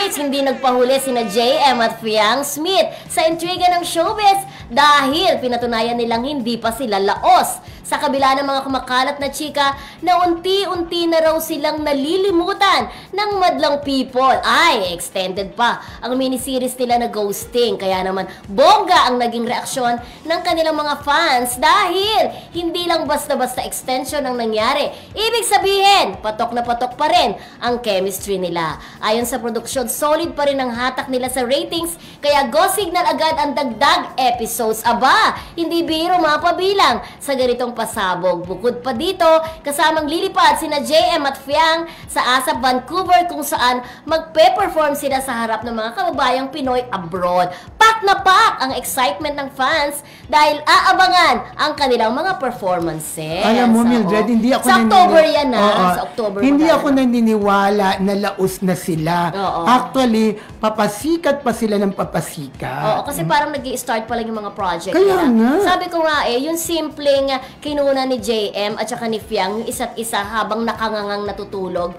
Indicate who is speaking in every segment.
Speaker 1: showmates hindi nagpahuli sina JM at Fiang Smith sa intriga ng showbiz dahil pinatunayan nilang hindi pa sila laos. Sa kabila ng mga kumakalat na chika na unti-unti na raw silang nalilimutan ng madlang people. Ay, extended pa ang miniseries nila na Ghosting. Kaya naman, bongga ang naging reaksyon ng kanilang mga fans dahil hindi lang basta-basta extension ang nangyari. Ibig sabihin, patok na patok pa rin ang chemistry nila. Ayon sa produksyon, solid pa rin ang hatak nila sa ratings, kaya go signal agad ang dagdag episodes. Aba, hindi biro mapabilang sa ganitong pasabog. Bukod pa dito, kasamang lilipad sina JM at Fiang sa ASAP Vancouver kung saan magpe-perform sila sa harap ng mga kababayang Pinoy abroad. Pak na pak ang excitement ng fans dahil aabangan ang kanilang mga performances.
Speaker 2: Alam mo, Mildred, hindi ako
Speaker 1: sa October yan na. Sa October
Speaker 2: hindi ako naniniwala na laos na sila. Actually, papasikat pa sila ng papasikat.
Speaker 1: Kasi parang nag-i-start pa lang yung mga project
Speaker 2: nila.
Speaker 1: Sabi ko nga yung simpleng kinuna ni JM at saka ni Fiang, yung isa't isa habang nakangangang natutulog.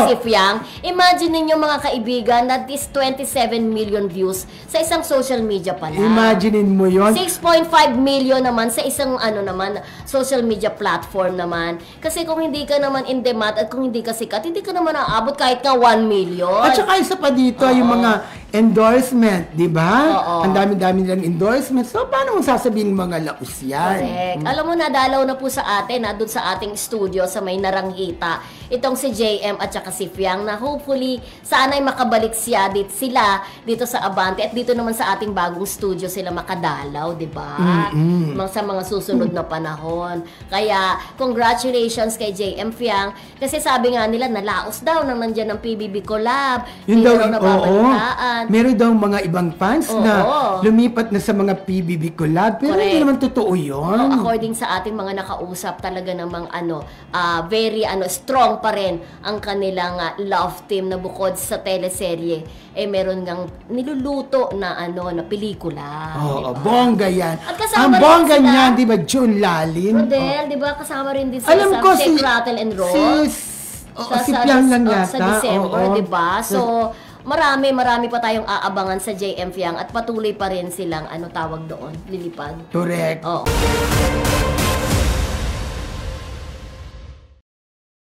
Speaker 1: Si Fiang, imagine ninyo mga kaibigan that is 27 million views sa isang social media pala.
Speaker 2: Imaginein mo yon.
Speaker 1: 6.5 million naman sa isang social media platform naman. Kasi kung hindi ka naman in demand at kung hindi ka sikat, hindi ka naman aabot kahit ka 1 million.
Speaker 2: At saka isa pa dito, yung mga endorsement, di ba? Ang dami-dami nilang endorsement. So, paano mo sasabihin mga laos yan?
Speaker 1: Correct. Alam mo, nadalaw na po sa atin, doon sa ating studio sa may Naranghita, itong si JM at saka si Fiang na hopefully, sana'y makabalik sila dito sa Abante at dito naman sa ating bagong studio sila makadalaw, di ba? Sa mga susunod na panahon. Kaya, congratulations kay JM Fiang kasi sabi nga nila, nalaos daw nang nandyan ng PBB Collab.
Speaker 2: Yun daw, meron daw mga ibang fans na lumipat na sa mga PBB Collab, pero hindi naman totoo yun.
Speaker 1: According sa ating mga nakausap, talaga namang very strong pa rin ang kanilang love team na bukod sa teleserye, meron ngang niluluto na na pelikula.
Speaker 2: Diba? Bongga yan.
Speaker 1: At kasama
Speaker 2: ang bongga niyan, di ba, June Lalin?
Speaker 1: Rodel, di ba, kasama rin din sila sa Shake, Rattle and Roll.
Speaker 2: Si Fiang lang yata.
Speaker 1: Sa December, di ba? So, marami pa tayong aabangan sa JM Fiang at patuloy pa rin silang tawag doon, lilipad.
Speaker 2: Correct.
Speaker 1: Oo.